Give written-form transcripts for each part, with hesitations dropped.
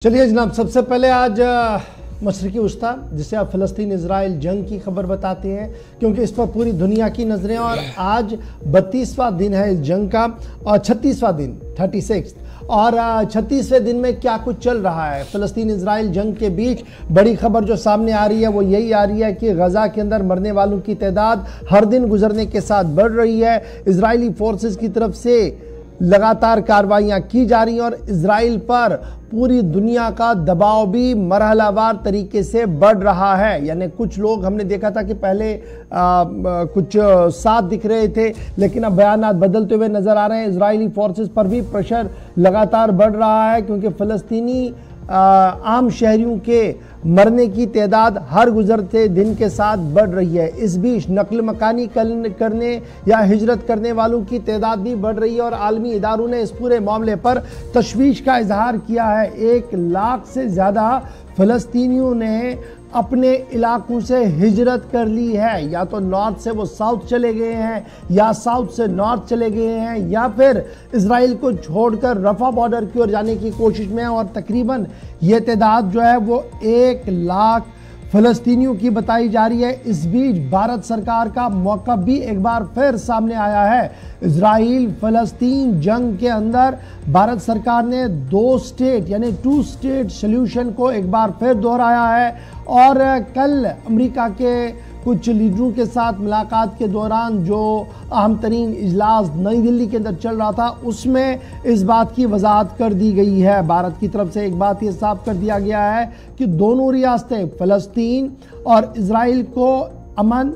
चलिए जनाब, सबसे पहले आज मशरिकी वस्ता जिसे आप फ़लस्तीन इजराइल जंग की खबर बताते हैं, क्योंकि इस पर पूरी दुनिया की नज़रें। और आज 32वां दिन है इस जंग का और 36वां दिन 36 और 36वें दिन में क्या कुछ चल रहा है फ़लस्तीन इजराइल जंग के बीच। बड़ी खबर जो सामने आ रही है वो यही आ रही है कि गज़ा के अंदर मरने वालों की तादाद हर दिन गुजरने के साथ बढ़ रही है। इजरायली फोर्सेस की तरफ से लगातार कार्रवाइयाँ की जा रही हैं और इजराइल पर पूरी दुनिया का दबाव भी मरहलावार तरीके से बढ़ रहा है। यानी कुछ लोग हमने देखा था कि पहले कुछ साथ दिख रहे थे, लेकिन अब बयानात बदलते हुए नजर आ रहे हैं। इजरायली फोर्सेस पर भी प्रेशर लगातार बढ़ रहा है, क्योंकि फ़लस्तीनी आम शहरियों के मरने की तादाद हर गुजरते दिन के साथ बढ़ रही है। इस बीच नकल मकानी करने या हिजरत करने वालों की तादाद भी बढ़ रही है और आलमी इदारों ने इस पूरे मामले पर तशवीश का इजहार किया है। 1 लाख से ज़्यादा फ़लस्तीनियों ने अपने इलाकों से हिजरत कर ली है। या तो नॉर्थ से वो साउथ चले गए हैं, या साउथ से नॉर्थ चले गए हैं, या फिर इजराइल को छोड़कर रफा बॉर्डर की ओर जाने की कोशिश में है। और तकरीबन ये तादाद जो है वो 1 लाख फ़लस्तीनियों की बताई जा रही है। इस बीच भारत सरकार का मौक़िफ़ भी एक बार फिर सामने आया है। इजराइल फ़लस्तीन जंग के अंदर भारत सरकार ने 2 स्टेट यानी 2 स्टेट सॉल्यूशन को एक बार फिर दोहराया है। और कल अमेरिका के कुछ लीडरों के साथ मुलाकात के दौरान जो अहम तरीन इजलास नई दिल्ली के अंदर चल रहा था, उसमें इस बात की वजाहत कर दी गई है। भारत की तरफ से एक बात ये साफ कर दिया गया है कि दोनों रियासतें फ़लस्तीन और इजराइल को अमन,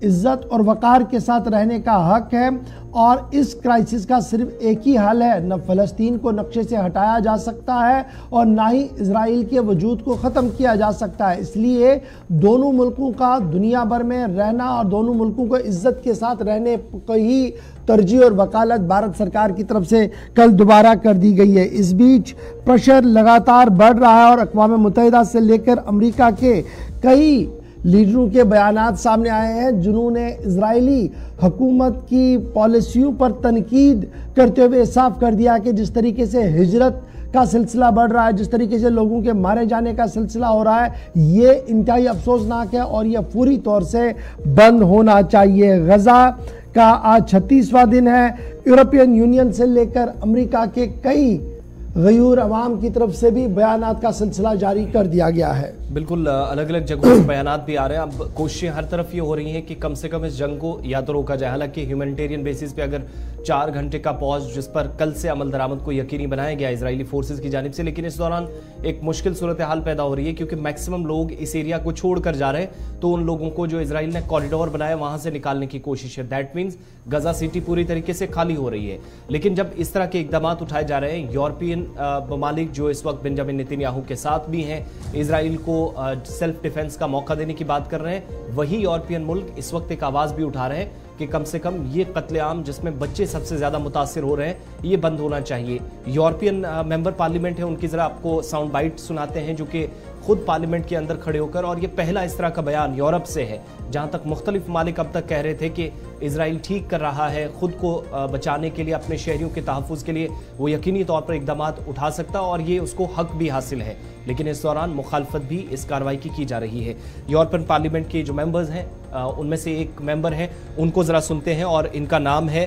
इज्जत और वक़ार के साथ रहने का हक है। और इस क्राइसिस का सिर्फ एक ही हल है, न फ़लस्तीन को नक्शे से हटाया जा सकता है और ना ही इजराइल के वजूद को ख़त्म किया जा सकता है। इसलिए दोनों मुल्कों का दुनिया भर में रहना और दोनों मुल्कों को इज्जत के साथ रहने को ही तरजीह और वकालत भारत सरकार की तरफ से कल दोबारा कर दी गई है। इस बीच प्रेशर लगातार बढ़ रहा है और अक़वाम मुत्तहिदा से लेकर अमेरिका के कई लीडरों के बयानात सामने आए हैं, जिन्होंने इजरायली हुकूमत की पॉलिसियों पर तनकीद करते हुए साफ कर दिया कि जिस तरीके से हिजरत का सिलसिला बढ़ रहा है, जिस तरीके से लोगों के मारे जाने का सिलसिला हो रहा है, ये इंतहाई अफसोसनाक है और यह पूरी तौर से बंद होना चाहिए। गज़ा का आज 36वां दिन है। यूरोपियन यूनियन से लेकर अमेरिका के कई गयूर अवाम की तरफ से भी बयानात का सिलसिला जारी कर दिया गया है। बिल्कुल अलग अलग जगहों से बयानात भी आ रहे हैं। अब कोशिशें हर तरफ ये हो रही हैं कि कम से कम इस जंग को या तो रोका जाए। हालांकि ह्यूमैनिटेरियन बेसिस पे अगर 4 घंटे का पॉज, जिस पर कल से अमल दरामद को यकीनी बनाया गया इजरायली फोर्सेज की जानिब से, लेकिन इस दौरान एक मुश्किल सूरत हाल पैदा हो रही है, क्योंकि मैक्सिमम लोग इस एरिया को छोड़कर जा रहे हैं। तो उन लोगों को जो इजराइल ने कॉरिडोर बनाया वहां से निकालने की कोशिश है। दैट मीन्स गजा सिटी पूरी तरीके से खाली हो रही है। लेकिन जब इस तरह के इकदाम उठाए जा रहे हैं, यूरोपियन ममालिक जो इस वक्त बेंजामिन नेतन्याहू के साथ भी हैं, इजराइल को सेल्फ डिफेंस का मौका देने की बात कर रहे हैं, वही यूरोपियन मुल्क इस वक्त एक आवाज भी उठा रहे हैं कि कम से कम ये कत्लेआम जिसमें बच्चे सबसे ज्यादा मुतासिर हो रहे हैं, ये बंद होना चाहिए। यूरोपियन मेंबर पार्लियामेंट है, उनकी जरा आपको साउंड बाइट सुनाते हैं, जो कि खुद पार्लियामेंट के अंदर खड़े होकर, और ये पहला इस तरह का बयान यूरोप से है, जहां तक मुख्तलिफ मालिक अब तक कह रहे थे कि इजराइल ठीक कर रहा है, खुद को बचाने के लिए, अपने शहरियों के तहफ़्फ़ुज़ के लिए वो यकीनी तौर पर इकदाम उठा सकता और ये उसको हक भी हासिल है। लेकिन इस दौरान मुखालफत भी इस कार्रवाई की जा रही है। यूरोपियन पार्लियामेंट के जो मेंबर्स हैं, उनमें से एक मेंबर हैं, उनको जरा सुनते हैं, और इनका नाम है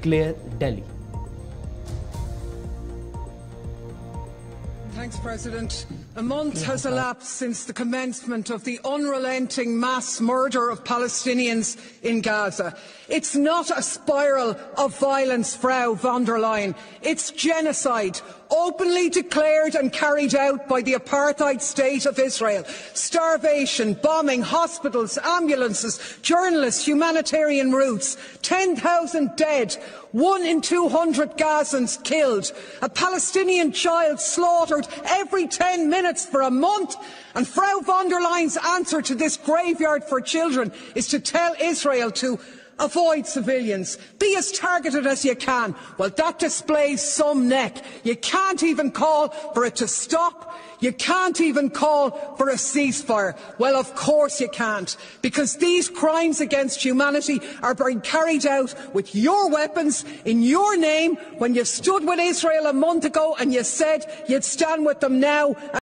Claire Daly. Thanks, President. A month has elapsed since the commencement of the unrelenting mass murder of Palestinians in Gaza. It's not a spiral of violence, Frau von der Leyen. It's genocide, openly declared and carried out by the apartheid state of Israel. Starvation, bombing hospitals, ambulances, journalists, humanitarian routes. 10,000 dead. 1 in 200 Gazans killed. A Palestinian child slaughtered every 10 minutes for a month. And Frau von der Leyen's answer to this graveyard for children is to tell Israel to avoid civilians, be as targeted as you can. Well, that displays some neck. You can't even call for it to stop. You can't even call for a ceasefire. Well, of course you can't, because these crimes against humanity are being carried out with your weapons, in your name, when you stood with Israel a month ago and you said you'd stand with them now.